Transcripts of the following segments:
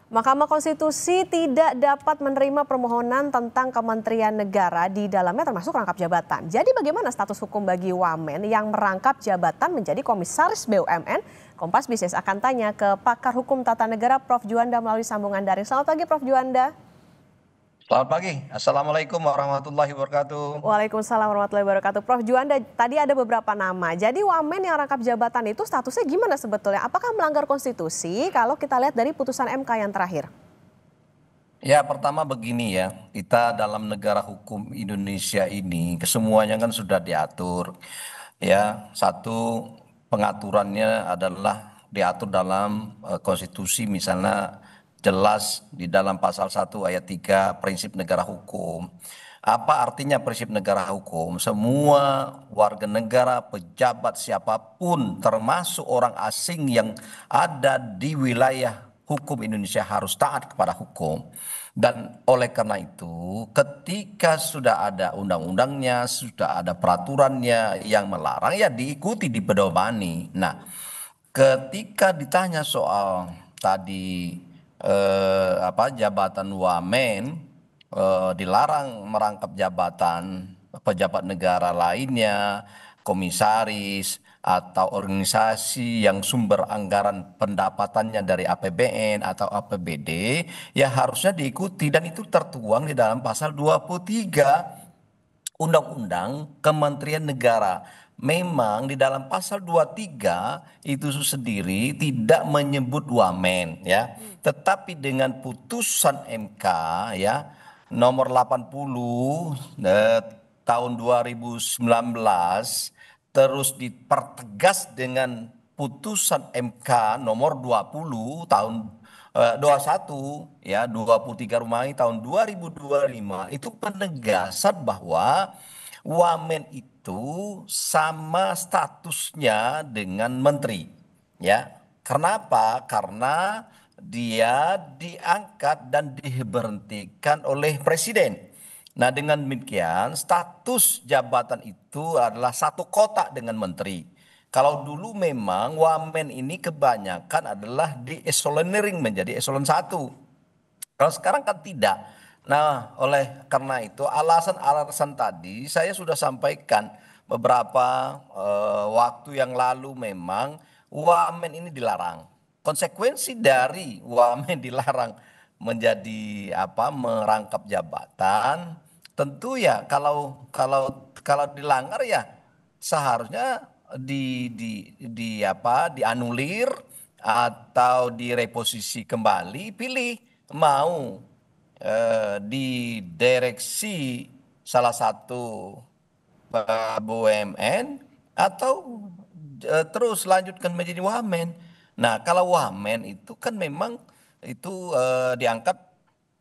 Mahkamah Konstitusi tidak dapat menerima permohonan tentang Kementerian Negara di dalamnya termasuk rangkap jabatan. Jadi bagaimana status hukum bagi wamen yang merangkap jabatan menjadi komisaris BUMN? Kompas Bisnis akan tanya ke pakar hukum tata negara Prof. Juanda melalui sambungan daring. Selamat pagi Prof. Juanda. Selamat pagi, Assalamualaikum warahmatullahi wabarakatuh. Waalaikumsalam warahmatullahi wabarakatuh. Prof. Juanda, tadi ada beberapa nama. Jadi wamen yang rangkap jabatan itu statusnya gimana sebetulnya? Apakah melanggar konstitusi kalau kita lihat dari putusan MK yang terakhir? Ya, pertama begini ya, kita dalam negara hukum Indonesia ini kesemuanya kan sudah diatur. Ya, satu pengaturannya adalah diatur dalam konstitusi, misalnya jelas di dalam pasal 1 ayat 3 prinsip negara hukum. Apa artinya prinsip negara hukum? Semua warga negara, pejabat siapapun termasuk orang asing yang ada di wilayah hukum Indonesia harus taat kepada hukum. Dan oleh karena itu, ketika sudah ada undang-undangnya, sudah ada peraturannya yang melarang, ya diikuti, dipedomani. Nah, ketika ditanya soal tadi jabatan wamen dilarang merangkap jabatan pejabat negara lainnya, komisaris atau organisasi yang sumber anggaran pendapatannya dari APBN atau APBD, ya harusnya diikuti, dan itu tertuang di dalam pasal 23 Undang-Undang Kementerian Negara. Memang di dalam pasal 23 itu sendiri tidak menyebut wamen ya. Tetapi dengan putusan MK ya nomor 80 tahun 2019, terus dipertegas dengan putusan MK nomor 20 tahun 21 ya 23 Romawi tahun 2025, itu penegasan bahwa wamen itu sama statusnya dengan menteri ya. Kenapa? Karena dia diangkat dan diberhentikan oleh presiden. Nah, dengan demikian status jabatan itu adalah satu kotak dengan menteri. Kalau dulu memang wamen ini kebanyakan adalah di eselonering menjadi eselon 1. Kalau sekarang kan tidak. Nah, oleh karena itu alasan-alasan tadi saya sudah sampaikan beberapa waktu yang lalu, memang wamen ini dilarang. Konsekuensi dari wamen dilarang menjadi merangkap jabatan, tentu ya kalau dilanggar ya seharusnya dianulir atau direposisi kembali, pilih mau di direksi salah satu BUMN atau terus lanjutkan menjadi wamen. Nah, kalau wamen itu kan memang itu diangkat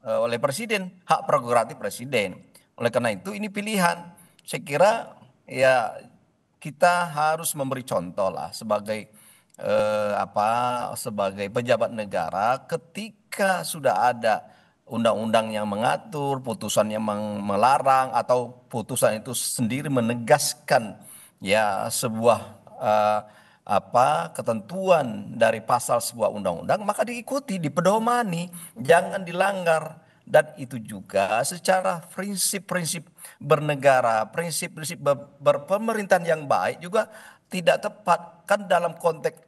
oleh presiden, hak prerogatif presiden. Oleh karena itu ini pilihan. Saya kira ya kita harus memberi contoh lah sebagai sebagai pejabat negara, ketika sudah ada undang-undang yang mengatur, putusan yang melarang, atau putusan itu sendiri menegaskan ya sebuah eh, ketentuan dari pasal sebuah undang-undang, maka diikuti, dipedomani, jangan dilanggar. Dan itu juga secara prinsip-prinsip bernegara, prinsip-prinsip berpemerintahan yang baik juga tidak tepat kan dalam konteks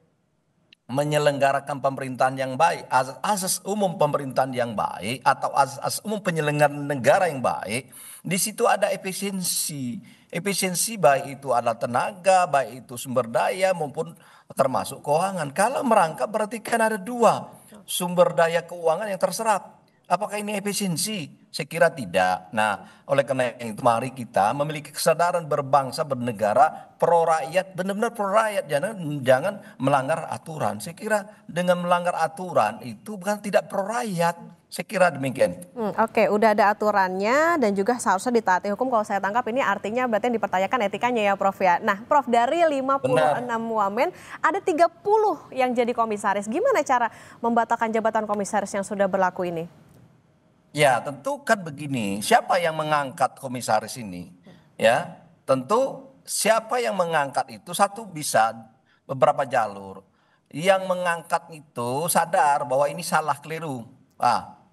menyelenggarakan pemerintahan yang baik, asas umum pemerintahan yang baik atau asas umum penyelenggaraan negara yang baik. Di situ ada efisiensi. Efisiensi baik itu adalah tenaga, baik itu sumber daya maupun termasuk keuangan. Kalau merangkap berarti kan ada dua sumber daya keuangan yang terserap. Apakah ini efisiensi? Saya kira tidak. Nah, oleh karena itu mari kita memiliki kesadaran berbangsa, bernegara, pro rakyat, benar-benar pro rakyat. Jangan melanggar aturan. Saya kira dengan melanggar aturan itu bukan tidak pro rakyat. Saya kira demikian. Oke, udah ada aturannya dan juga seharusnya ditaati hukum. Kalau saya tangkap ini artinya berarti yang dipertanyakan etikanya ya Prof ya. Nah Prof, dari 56 wamen ada 30 yang jadi komisaris. Gimana cara membatalkan jabatan komisaris yang sudah berlaku ini? Ya, tentu kan begini, siapa yang mengangkat komisaris ini? Ya, tentu siapa yang mengangkat itu satu bisa beberapa jalur. Yang mengangkat itu sadar bahwa ini salah, keliru.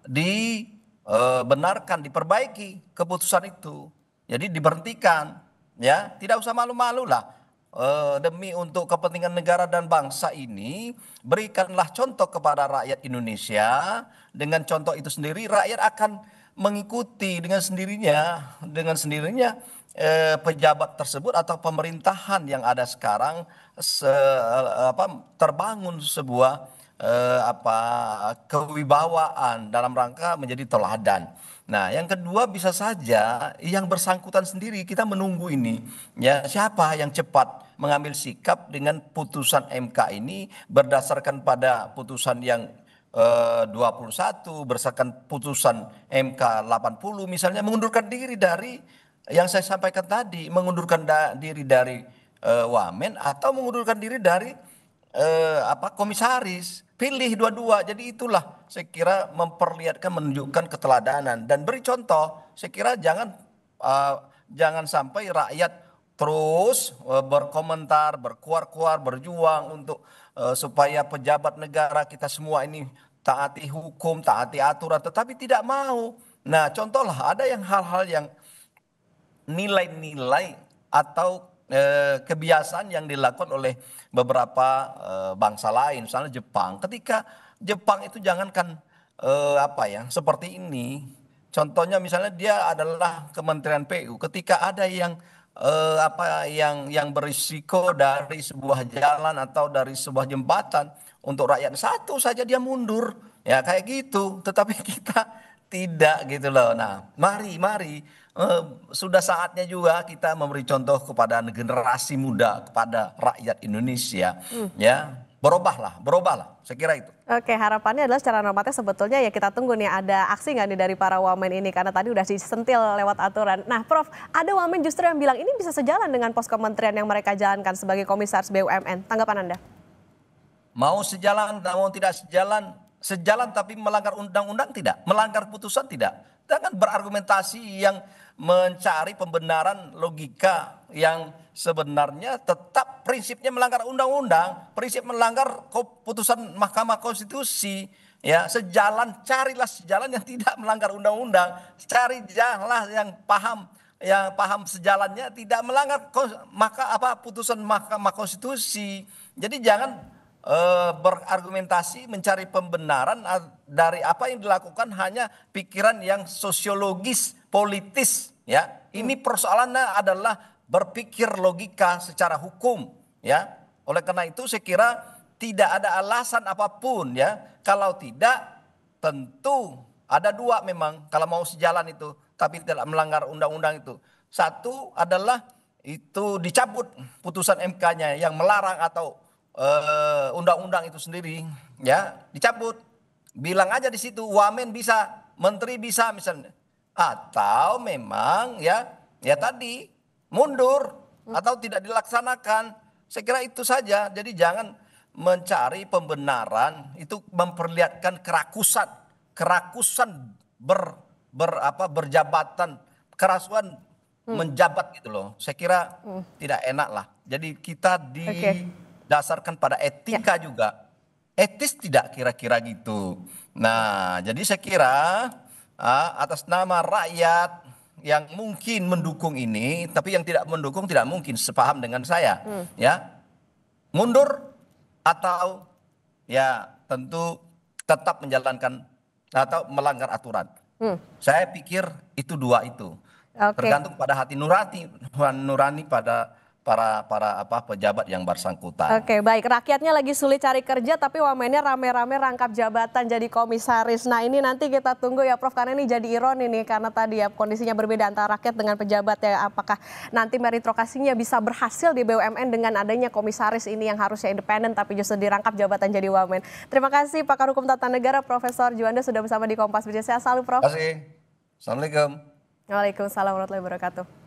dibenarkan, diperbaiki keputusan itu. Jadi diberhentikan, ya, tidak usah malu-malu lah. Demi untuk kepentingan negara dan bangsa ini, berikanlah contoh kepada rakyat Indonesia. Dengan contoh itu sendiri, rakyat akan mengikuti dengan sendirinya pejabat tersebut atau pemerintahan yang ada sekarang terbangun sebuah kewibawaan dalam rangka menjadi teladan. Nah, yang kedua bisa saja yang bersangkutan sendiri kita menunggu ini, ya, siapa yang cepat mengambil sikap dengan putusan MK ini berdasarkan pada putusan yang 21 berdasarkan putusan MK 80 misalnya mengundurkan diri dari yang saya sampaikan tadi, mengundurkan diri dari wamen atau mengundurkan diri dari komisaris. Pilih dua-dua. Jadi itulah saya kira memperlihatkan, menunjukkan keteladanan dan beri contoh. Saya kira jangan sampai rakyat terus berkomentar, berkuar-kuar, berjuang untuk supaya pejabat negara kita semua ini taati hukum, taati aturan, tetapi tidak mau. Nah, contohlah ada yang hal-hal yang nilai-nilai atau kebiasaan yang dilakukan oleh beberapa bangsa lain, misalnya Jepang. Ketika Jepang itu jangankan seperti ini. Contohnya misalnya dia adalah Kementerian PU. Ketika ada yang berisiko dari sebuah jalan atau dari sebuah jembatan untuk rakyat satu saja dia mundur, ya kayak gitu. Tetapi kita tidak gitu loh. Nah, mari sudah saatnya juga kita memberi contoh kepada generasi muda, kepada rakyat Indonesia, ya. Berubahlah, saya kira itu. Oke, harapannya adalah secara normatif sebetulnya ya kita tunggu nih ada aksi nggak nih dari para wamen ini karena tadi udah disentil lewat aturan. Nah, Prof, ada wamen justru yang bilang ini bisa sejalan dengan pos kementerian yang mereka jalankan sebagai komisaris BUMN. Tanggapan Anda? Mau sejalan, mau tidak sejalan tapi melanggar undang-undang tidak, melanggar putusan tidak. Jangan berargumentasi yang mencari pembenaran logika yang sebenarnya tetap prinsipnya melanggar undang-undang, prinsip melanggar putusan Mahkamah Konstitusi. Ya, carilah sejalan yang tidak melanggar undang-undang, cari jalan yang paham sejalannya tidak melanggar putusan Mahkamah Konstitusi. Jadi jangan berargumentasi mencari pembenaran dari apa yang dilakukan hanya pikiran yang sosiologis, politis, ya. Ini persoalannya adalah berpikir logika secara hukum, ya. Oleh karena itu saya kira tidak ada alasan apapun, ya. Kalau tidak tentu ada dua memang kalau mau sejalan itu tapi tidak melanggar undang-undang itu. Satu adalah itu dicabut putusan MK-nya yang melarang atau undang-undang itu sendiri, ya, dicabut. Bilang aja di situ wamen bisa, menteri bisa misalnya. Atau memang ya tadi mundur atau tidak dilaksanakan. Saya kira itu saja. Jadi jangan mencari pembenaran itu memperlihatkan kerakusan berjabatan, kerasuan menjabat gitu loh. Saya kira tidak enak lah. Jadi kita dasarkan pada etika juga. Etis tidak kira-kira gitu. Nah, jadi saya kira atas nama rakyat yang mungkin mendukung ini, tapi yang tidak mendukung tidak mungkin sepaham dengan saya, ya. Mundur atau ya tentu tetap menjalankan atau melanggar aturan. Saya pikir itu dua itu. Tergantung pada hati nurani pada para pejabat yang bersangkutan. Oke, baik. Rakyatnya lagi sulit cari kerja tapi wamennya rame-rame rangkap jabatan jadi komisaris. Nah, ini nanti kita tunggu ya Prof, karena ini jadi ironi nih karena tadi ya kondisinya berbeda antara rakyat dengan pejabat ya. Apakah nanti meritokrasinya bisa berhasil di BUMN dengan adanya komisaris ini yang harusnya independen tapi justru dirangkap jabatan jadi wamen. Terima kasih Pakar Hukum Tata Negara Profesor Juanda sudah bersama di Kompas. Sehat selalu Prof. Terima kasih. Assalamualaikum. Waalaikumsalam warahmatullahi wabarakatuh.